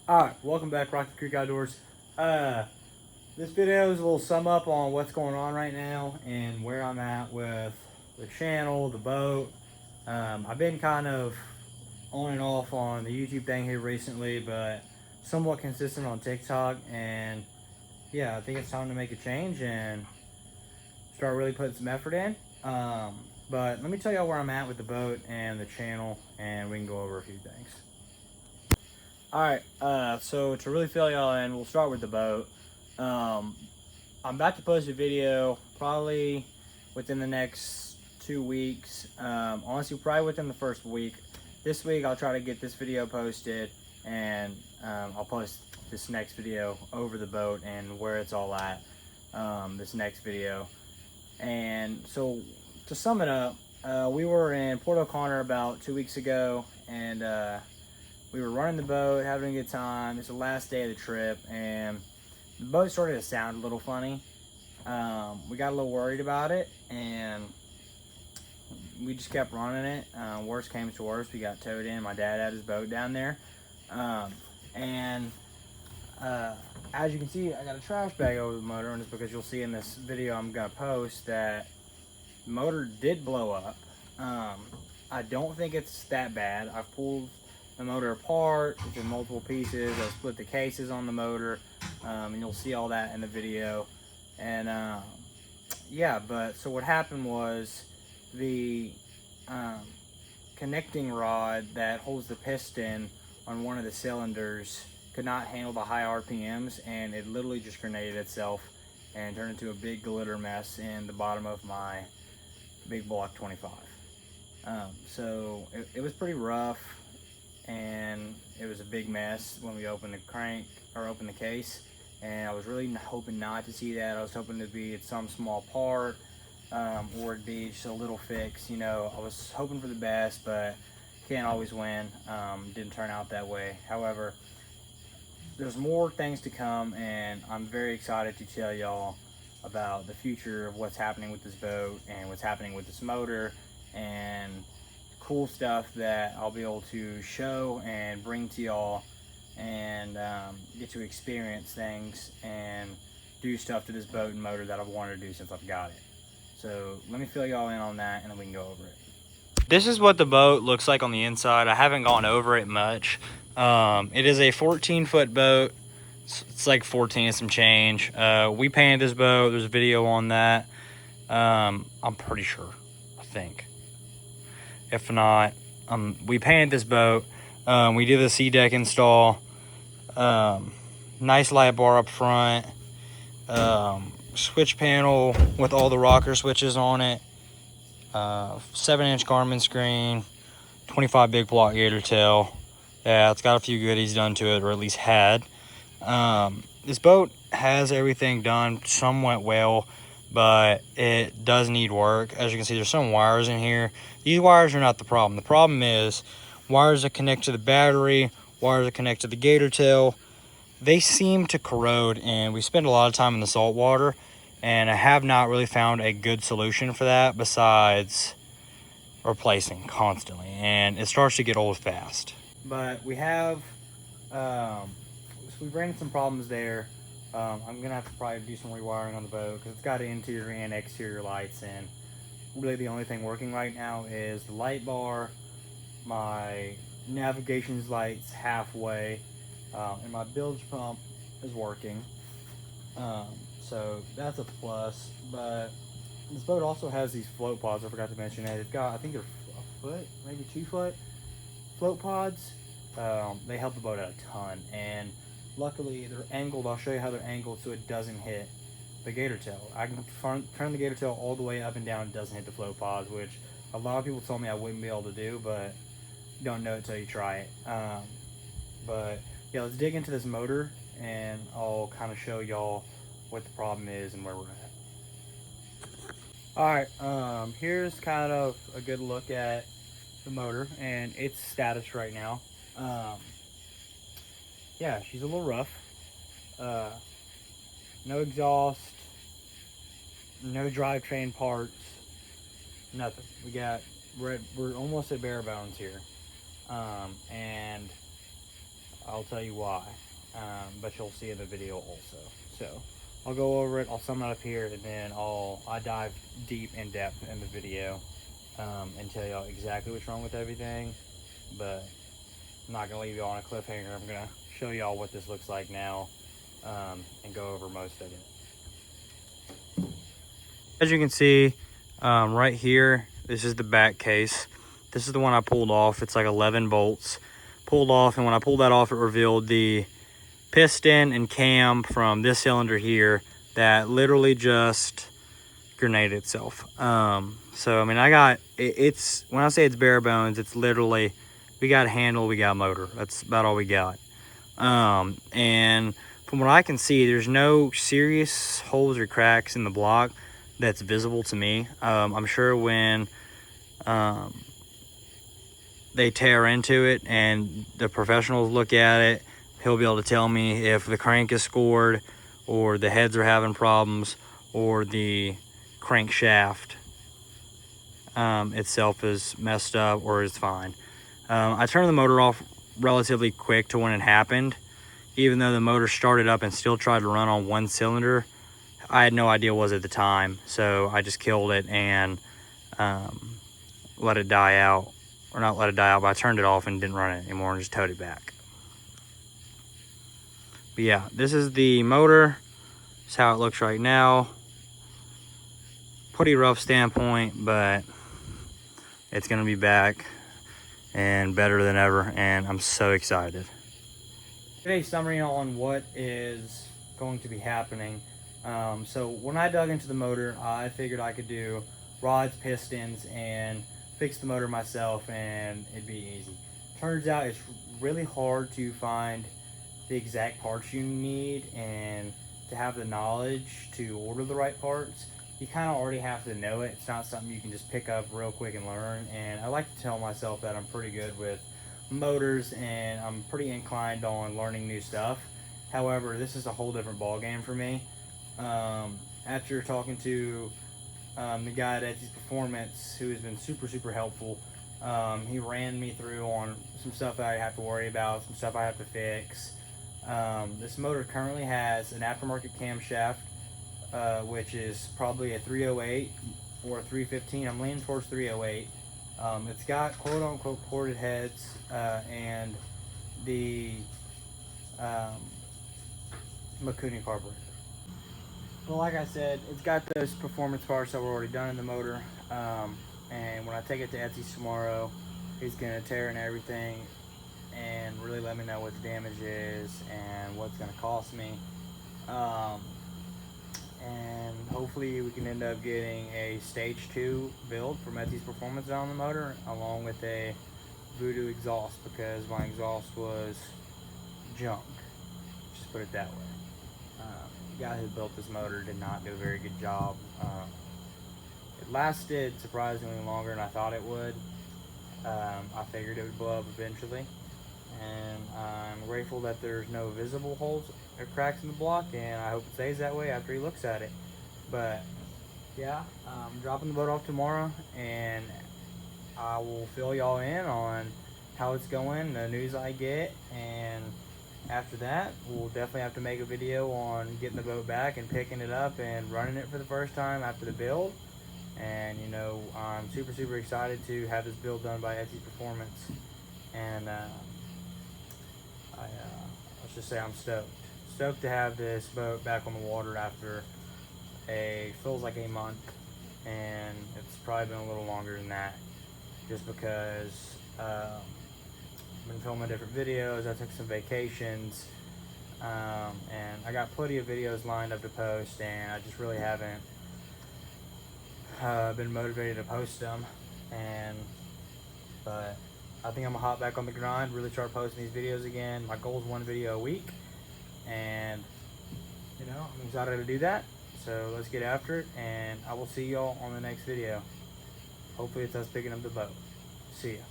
Alright, welcome back, Rocky Creek Outdoors. This video is a little sum up on what's going on right now and where I'm at with the channel, the boat. I've been kind of on and off on the YouTube thing here recently, but somewhat consistent on TikTok. And yeah, I think it's time to make a change and start really putting some effort in. But let me tell y'all where I'm at with the boat and the channel, and we can go over a few things. Alright, so to really fill y'all in, we'll start with the boat. I'm about to post a video probably within the next 2 weeks. Honestly, probably within the first week. This week I'll try to get this video posted, and I'll post this next video over the boat and where it's all at, this next video. And so to sum it up, we were in Port O'Connor about 2 weeks ago, and we were running the boat, having a good time. It's the last day of the trip, and the boat started to sound a little funny. We got a little worried about it, and we just kept running it. Worst came to worst, we got towed in. My dad had his boat down there. And as you can see, I got a trash bag over the motor, and it's because you'll see in this video I'm gonna post that the motor did blow up. I don't think it's that bad. I've pulled the motor apart. It's in multiple pieces. I split the cases on the motor, and you'll see all that in the video. And yeah, but so what happened was the connecting rod that holds the piston on one of the cylinders could not handle the high RPMs, and it literally just grenaded itself and turned into a big glitter mess in the bottom of my big block 25. So it was pretty rough, and it was a big mess when we opened the crank or opened the case. And I was really hoping not to see that. I was hoping to be at some small part, or it'd be just a little fix. You know, I was hoping for the best, but can't always win. Didn't turn out that way. However, there's more things to come, and I'm very excited to tell y'all about the future of what's happening with this boat and what's happening with this motor, and cool stuff that I'll be able to show and bring to y'all, and get to experience things and do stuff to this boat and motor that I've wanted to do since I've got it. So let me fill y'all in on that, and then we can go over it. This is what the boat looks like on the inside. I haven't gone over it much. It is a 14-foot boat. It's like 14 and some change. We painted this boat. There's a video on that. I'm pretty sure, I think. If not, we painted this boat. We did the sea deck install. Nice light bar up front. Switch panel with all the rocker switches on it. 7-inch Garmin screen. 25 big block gator tail. Yeah, it's got a few goodies done to it, or at least had. This boat has everything done somewhat well, but it does need work. As you can see, there's some wires in here. These wires are not the problem. The problem is wires that connect to the battery, wires that connect to the gator tail. They seem to corrode, and we spend a lot of time in the salt water, and I have not really found a good solution for that besides replacing constantly, and it starts to get old fast. But we have so we ran into some problems there. I'm gonna have to probably do some rewiring on the boat because it's got interior and exterior lights, and really the only thing working right now is the light bar, my navigation lights halfway, and my bilge pump is working. So that's a plus. But this boat also has these float pods. I forgot to mention it. It's got, I think they're a foot, maybe 2 foot float pods. They help the boat out a ton, and luckily they're angled. I'll show you how they're angled so it doesn't hit the gator tail. I can turn the gator tail all the way up and down. It doesn't hit the float pods, which a lot of people told me I wouldn't be able to do, but you don't know it until you try it. But yeah, let's dig into this motor, and I'll kind of show y'all what the problem is and where we're at. Alright, here's kind of a good look at the motor and its status right now. Yeah, she's a little rough. No exhaust, no drivetrain parts, nothing. We're almost at bare bones here. And I'll tell you why, but you'll see in the video also. So I'll go over it, I'll sum it up here, and then I dive deep in depth in the video and tell y'all exactly what's wrong with everything. But I'm not gonna leave y'all on a cliffhanger. I'm gonna show y'all what this looks like now and go over most of it. As you can see, right here, this is the back case. This is the one I pulled off. It's like 11 bolts pulled off, and when I pulled that off, it revealed the piston and cam from this cylinder here that literally just grenaded itself. So I mean, it's when I say it's bare bones, it's literally, we got a handle, we got a motor. That's about all we got. And from what I can see, there's no serious holes or cracks in the block that's visible to me. I'm sure when they tear into it and the professionals look at it, he'll be able to tell me if the crank is scored, or the heads are having problems, or the crankshaft itself is messed up or is fine. I turned the motor off relatively quick to when it happened. Even though the motor started up and still tried to run on one cylinder, I had no idea what it was at the time, so I just killed it and let it die out. Or not let it die out, but I turned it off and didn't run it anymore and just towed it back. But yeah, this is the motor. This is how it looks right now. Pretty rough standpoint, but it's gonna be back and better than ever, and I'm so excited. Today's summary on what is going to be happening. So when I dug into the motor, I figured I could do rods, pistons, and fix the motor myself, and it'd be easy. Turns out it's really hard to find the exact parts you need, and to have the knowledge to order the right parts, you kind of already have to know it. It's not something you can just pick up real quick and learn. And I like to tell myself that I'm pretty good with motors and I'm pretty inclined on learning new stuff. However, this is a whole different ball game for me. After talking to the guy at Etsy's Performance, who has been super helpful, he ran me through on some stuff that I have to worry about, some stuff I have to fix. This motor currently has an aftermarket camshaft, which is probably a 308 or a 315. I'm leaning towards 308. It's got quote unquote ported heads and the Mikuni carburetor. Well, like I said, it's got those performance parts that were already done in the motor, and when I take it to Etsy's tomorrow, he's gonna tear in everything and really let me know what the damage is and what's gonna cost me. And hopefully we can end up getting a stage 2 build from Etsy's Performance on the motor, along with a Voodoo exhaust, because my exhaust was junk, just put it that way. The guy who built this motor did not do a very good job. It lasted surprisingly longer than I thought it would. I figured it would blow up eventually, and I'm grateful that there's no visible holes or cracks in the block, and I hope it stays that way after he looks at it. But yeah, I'm dropping the boat off tomorrow, and I will fill y'all in on how it's going, the news I get, and after that we'll definitely have to make a video on getting the boat back and picking it up and running it for the first time after the build. And you know, I'm super excited to have this build done by Etsy's Performance, and let's just say I'm stoked to have this boat back on the water after feels like a month, and it's probably been a little longer than that, just because I've been filming different videos. I took some vacations, and I got plenty of videos lined up to post, and I just really haven't been motivated to post them. But I think I'm gonna hop back on the grind, really start posting these videos again. My goal is 1 video a week, and you know, I'm excited to do that. So let's get after it, and I will see y'all on the next video. Hopefully it's us picking up the boat. See ya.